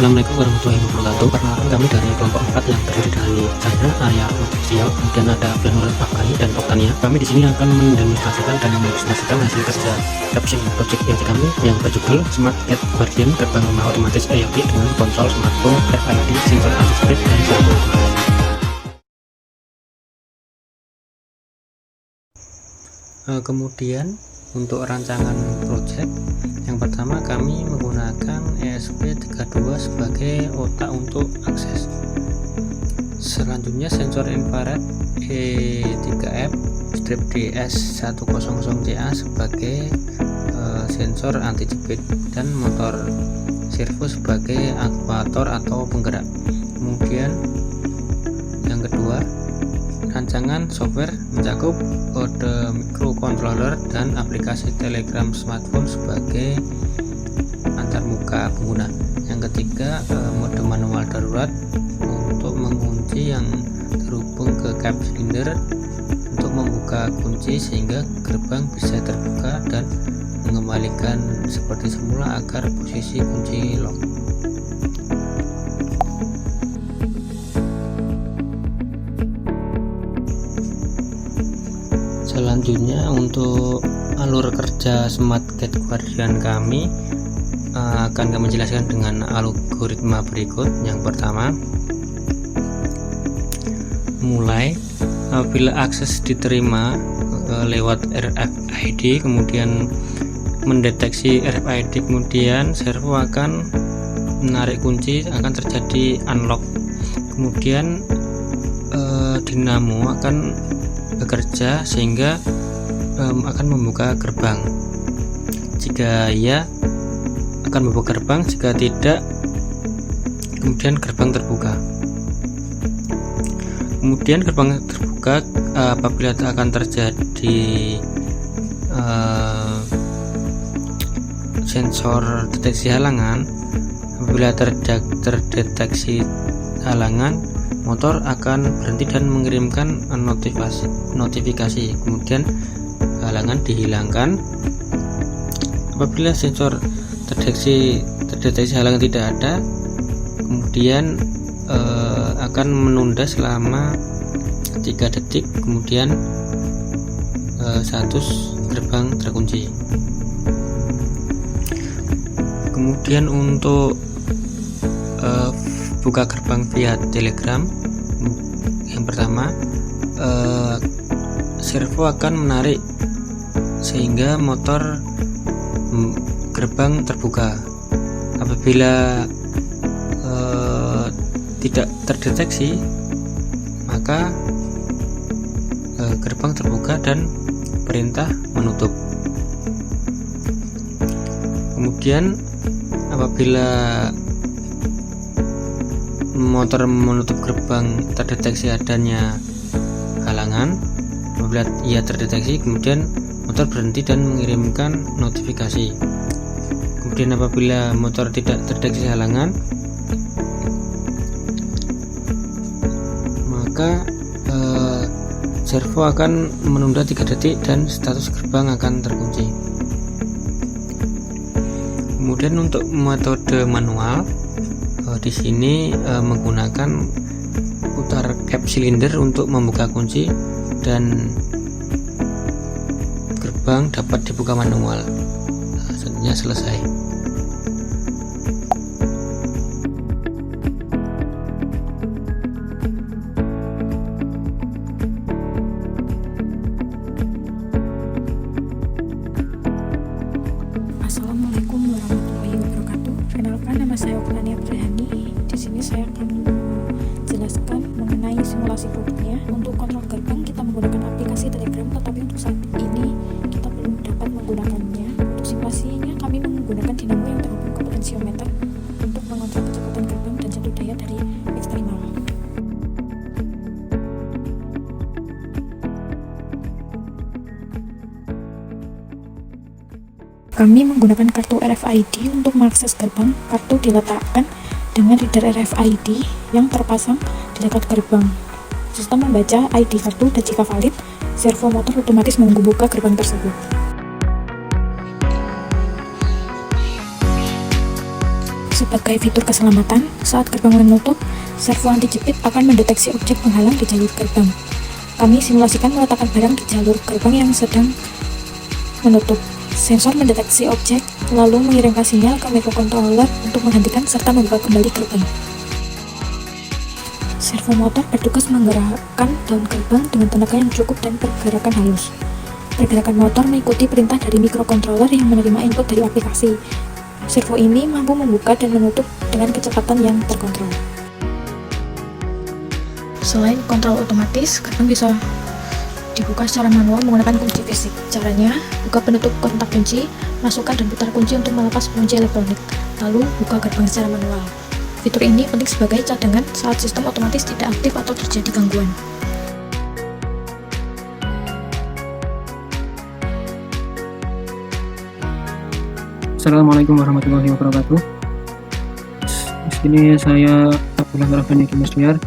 Assalamualaikum warahmatullahi wabarakatuh. Perkenalkan, kami dari kelompok 4 yang terdiri dari saya, Arya, Official, kemudian ada Planur Afghani dan Oktania. Kami di sini akan mendemonstrasikan dan mendemonstrasikan hasil kerja captioning project yang kami yang berjudul Smart Cat Guardian gerbang rumah otomatis IoT dengan konsol smartphone RFID sensor anti-speed dan servo otomatis. Kemudian untuk rancangan project yang pertama kami menggunakan ESP32 sebagai otak untuk akses. Selanjutnya sensor infrared E3F strip DS100CA sebagai sensor anti jepit dan motor servo sebagai aktuator atau penggerak. Kemudian yang kedua, rancangan software mencakup kode microcontroller dan aplikasi Telegram smartphone sebagai antarmuka pengguna. Yang ketiga, mode manual darurat untuk mengunci yang terhubung ke cap silinder untuk membuka kunci sehingga gerbang bisa terbuka dan mengembalikan seperti semula agar posisi kunci lock. Selanjutnya untuk alur kerja Smart Cat Guardian kami akan kami jelaskan dengan algoritma berikut. Yang pertama, mulai apabila akses diterima lewat RFID, kemudian mendeteksi RFID, kemudian servo akan menarik kunci, akan terjadi unlock. Kemudian dinamo akan bekerja sehingga akan membuka gerbang. Jika ya, akan membuka gerbang, jika tidak, kemudian gerbang terbuka. Kemudian gerbang terbuka apabila akan terjadi sensor deteksi halangan. Apabila terdeteksi halangan, motor akan berhenti dan mengirimkan notifikasi. Kemudian halangan dihilangkan. Apabila sensor terdeteksi halangan tidak ada, kemudian akan menunda selama 3 detik, kemudian status gerbang terkunci. Kemudian untuk buka gerbang via Telegram, yang pertama, servo akan menarik sehingga motor gerbang terbuka. Apabila tidak terdeteksi, maka gerbang terbuka dan perintah menutup. Kemudian apabila motor menutup gerbang terdeteksi adanya halangan, apabila ia terdeteksi, kemudian motor berhenti dan mengirimkan notifikasi. Kemudian apabila motor tidak terdeteksi halangan, maka servo akan menunda 3 detik dan status gerbang akan terkunci. Kemudian untuk metode manual, di sini menggunakan putar cap silinder untuk membuka kunci dan gerbang dapat dibuka manual. Selanjutnya selesai. Assalamualaikum warahmatullahi wabarakatuh. Perkenalkan, nama saya Oktania. Di sini saya akan menjelaskan mengenai simulasi produknya. Untuk kontrol gerbang kita menggunakan aplikasi Telegram, tetapi untuk saat ini kita belum dapat menggunakannya. Untuk simulasinya kami menggunakan dinamo yang terhubung ke potensiometer untuk mengontrol kecepatan gerbang dan jatuh daya dari eksternal. Kami menggunakan kartu RFID untuk mengakses gerbang. Kartu diletakkan dengan reader RFID yang terpasang di dekat gerbang. Sistem membaca ID kartu dan jika valid, servo motor otomatis membuka gerbang tersebut. sebagai fitur keselamatan. Saat gerbang menutup, servo anti-jepit akan mendeteksi objek penghalang di jalur gerbang. Kami simulasikan meletakkan barang di jalur gerbang yang sedang menutup. Sensor mendeteksi objek, lalu mengirimkan sinyal ke microcontroller untuk menghentikan serta membuka kembali gerbang. Servo motor bertugas menggerakkan daun gerbang dengan tenaga yang cukup dan pergerakan halus. Pergerakan motor mengikuti perintah dari microcontroller yang menerima input dari aplikasi. Servo ini mampu membuka dan menutup dengan kecepatan yang terkontrol. Selain kontrol otomatis, gerbang bisa dibuka secara manual menggunakan kunci fisik. Caranya, buka penutup kontak kunci, masukkan dan putar kunci untuk melepas kunci elektronik, lalu buka gerbang secara manual. Fitur ini penting sebagai cadangan saat sistem otomatis tidak aktif atau terjadi gangguan. Assalamualaikum warahmatullahi wabarakatuh. Di sini saya Abdullah Rabbani Kimusliar.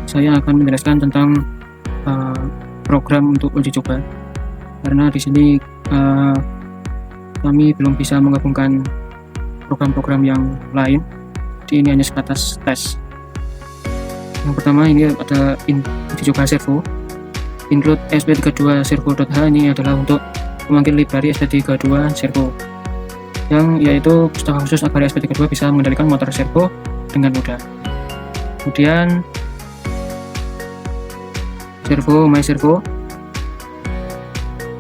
Saya akan menjelaskan tentang program untuk uji coba. Karena di sini kami belum bisa menggabungkan program-program yang lain. Jadi ini hanya sebatas tes. Yang pertama ini ada uji coba servo. Include sp32 servo.h ini adalah untuk memanggil library sp32 servo, yang yaitu pustaka khusus agar sp32 bisa mengendalikan motor servo dengan mudah. Kemudian servo my servo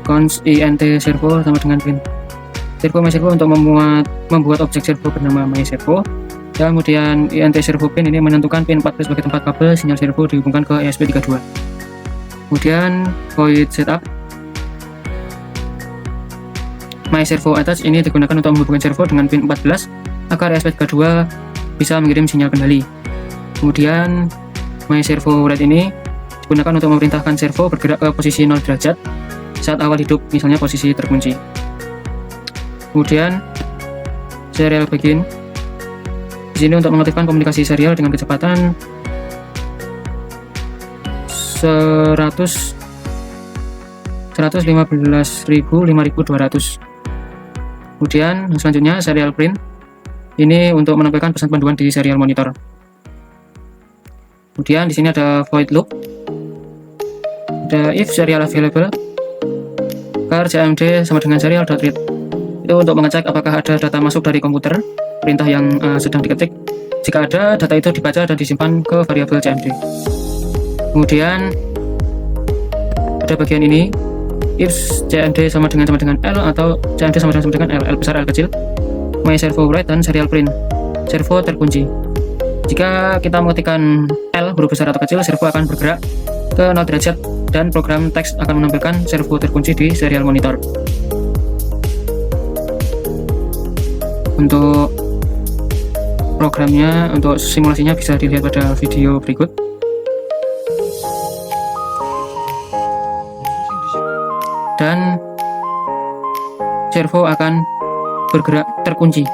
const int servo sama dengan print servo my servo untuk membuat objek servo bernama my servo. Dan kemudian int servo pin ini menentukan pin 14 sebagai tempat kabel sinyal servo dihubungkan ke ESP32. Kemudian void setup my servo attach ini digunakan untuk menghubungkan servo dengan pin 14 agar ESP32 bisa mengirim sinyal kendali. Kemudian my servo read ini digunakan untuk memerintahkan servo bergerak ke posisi 0 derajat saat awal hidup, misalnya posisi terkunci. Kemudian serial begin di sini untuk mengaktifkan komunikasi serial dengan kecepatan 115.000 5200. Kemudian selanjutnya serial print ini untuk menampilkan pesan panduan di serial monitor. Kemudian di sini ada void loop, ada if serial available char cmd sama dengan serial.read, itu untuk mengecek apakah ada data masuk dari komputer, perintah yang sedang diketik. Jika ada, data itu dibaca dan disimpan ke variabel cmd. Kemudian ada bagian ini, if cmd sama dengan L atau cmd sama dengan L besar L kecil, my servo write dan serial print, servo terkunci. Jika kita mengetikkan L huruf besar atau kecil, servo akan bergerak ke 0 derajat dan program teks akan menampilkan servo terkunci di serial monitor. Untuk programnya, untuk simulasinya bisa dilihat pada video berikut. Dan servo akan bergerak terkunci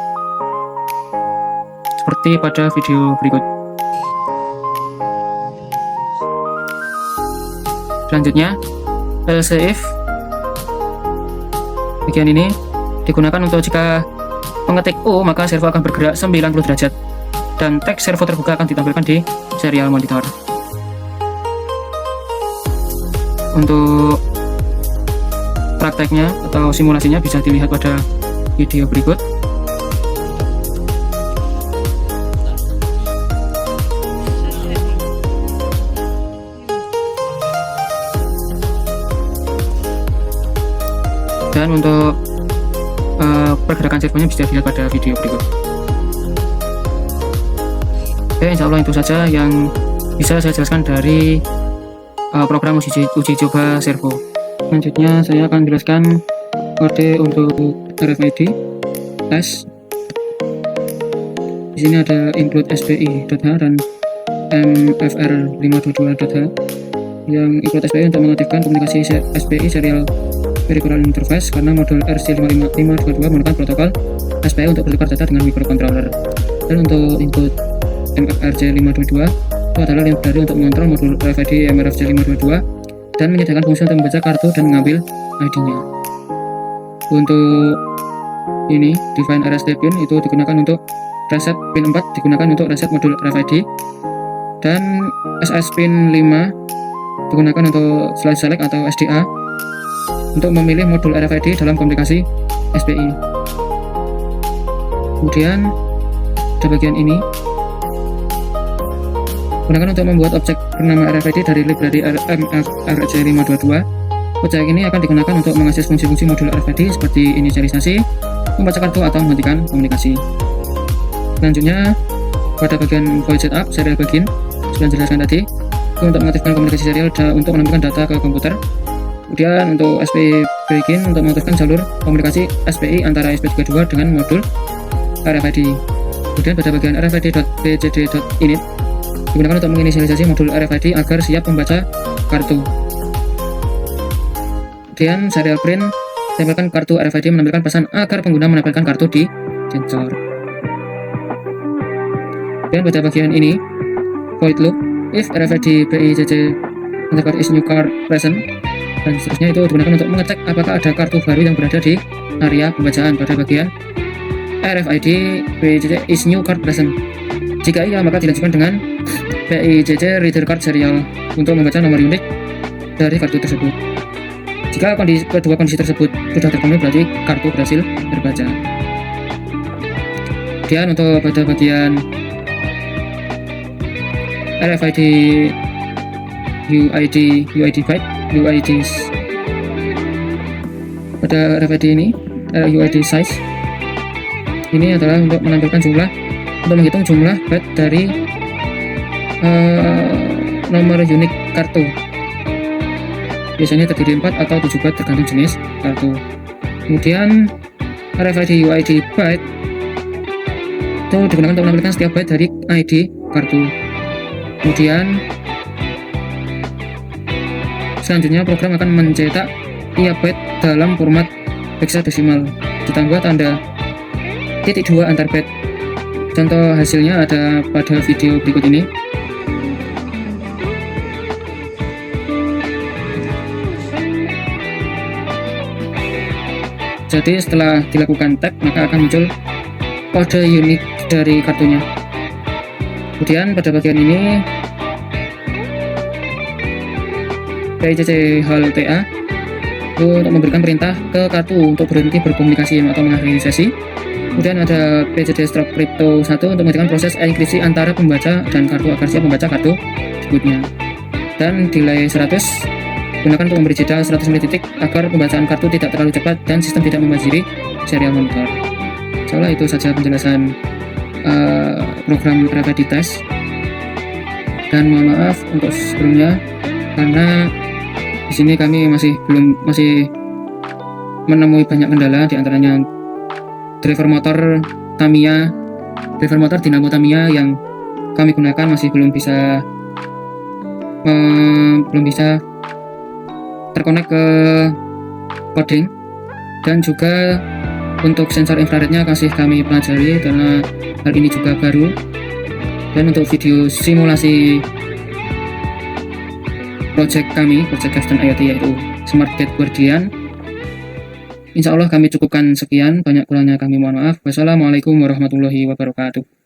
seperti pada video berikut. Selanjutnya, else if bagian ini digunakan untuk jika mengetik O maka servo akan bergerak 90 derajat dan teks servo terbuka akan ditampilkan di serial monitor. Untuk prakteknya atau simulasinya bisa dilihat pada video berikut. Dan untuk pergerakan servonya bisa dilihat pada video berikut. Oke, insya Allah itu saja yang bisa saya jelaskan dari program uji coba servo. Selanjutnya saya akan jelaskan kode untuk RFID tes. Di sini ada include spi.h dan mfr522.h. Yang include spi untuk mengaktifkan komunikasi SPI serial peripheral interface, karena modul RC522 menggunakan protokol SPI untuk bertukar data dengan microcontroller. Dan untuk input MFRC522 itu adalah library untuk mengontrol modul RFID MRFC522 dan menyediakan fungsi untuk membaca kartu dan mengambil ID-nya. Untuk ini define RST pin itu digunakan untuk reset pin 4 digunakan untuk reset modul RFID, dan SS pin 5 digunakan untuk slide select atau SDA untuk memilih modul RFID dalam komunikasi SPI. Kemudian ada bagian ini gunakan untuk membuat objek bernama RFID dari library RC522. Objek ini akan digunakan untuk mengakses fungsi-fungsi modul RFID seperti inisialisasi, membaca kartu, atau menghentikan komunikasi. Selanjutnya pada bagian void setup serial begin sudah dijelaskan tadi, itu untuk mengaktifkan komunikasi serial untuk menampilkan data ke komputer. Kemudian untuk SPI begin untuk mengaktifkan jalur komunikasi SPI antara SP32 dengan modul RFID. Kemudian pada bagian RFID.bcd.init digunakan untuk menginisialisasi modul RFID agar siap membaca kartu. Kemudian serial print tempelkan kartu RFID menampilkan pesan agar pengguna menempelkan kartu di sensor. Dan pada bagian ini void loop if RFID BICC underscore is new card present, dan seterusnya itu digunakan untuk mengecek apakah ada kartu baru yang berada di area pembacaan pada bagian RFID BICC is new card present. Jika iya, maka dilanjutkan dengan BICC reader card serial untuk membaca nomor unik dari kartu tersebut. Jika kedua kondisi tersebut sudah terpenuhi, berarti kartu berhasil terbaca. Kemudian untuk pada bagian RFID UID byte pada RFID ini UID size ini adalah untuk menampilkan jumlah, untuk menghitung jumlah byte dari nomor unik kartu. Biasanya terdiri 4 atau 7 byte tergantung jenis kartu. Kemudian RFID UID byte itu digunakan untuk menampilkan setiap byte dari ID kartu. Kemudian selanjutnya program akan mencetak tiap byte dalam format hexadesimal ditambah tanda titik 2 antar byte. Contoh hasilnya ada pada video berikut ini. Jadi setelah dilakukan tag, maka akan muncul kode unik dari kartunya. Kemudian pada bagian ini BICC hal TA itu untuk memberikan perintah ke kartu untuk berhenti berkomunikasi atau mengakhiri sesi. Kemudian ada PCD Stop Crypto 1 untuk menghentikan proses enkripsi antara pembaca dan kartu agar siap membaca kartu berikutnya. Dan delay 100 gunakan untuk memberi jeda 100 mili-titik agar pembacaan kartu tidak terlalu cepat dan sistem tidak membanjiri serial monitor. Soalnya itu saja penjelasan program RFID test, dan mohon maaf untuk sebelumnya karena di sini kami masih menemui banyak kendala, diantaranya driver motor dinamo Tamiya yang kami gunakan masih belum bisa terkonek ke coding, dan juga untuk sensor infrarednya masih kami pelajari karena hal ini juga baru. Dan untuk video simulasi project Captain IoT yaitu Smart Gate Guardian, insya Allah kami cukupkan sekian, banyak kurangnya kami mohon maaf. Wassalamualaikum warahmatullahi wabarakatuh.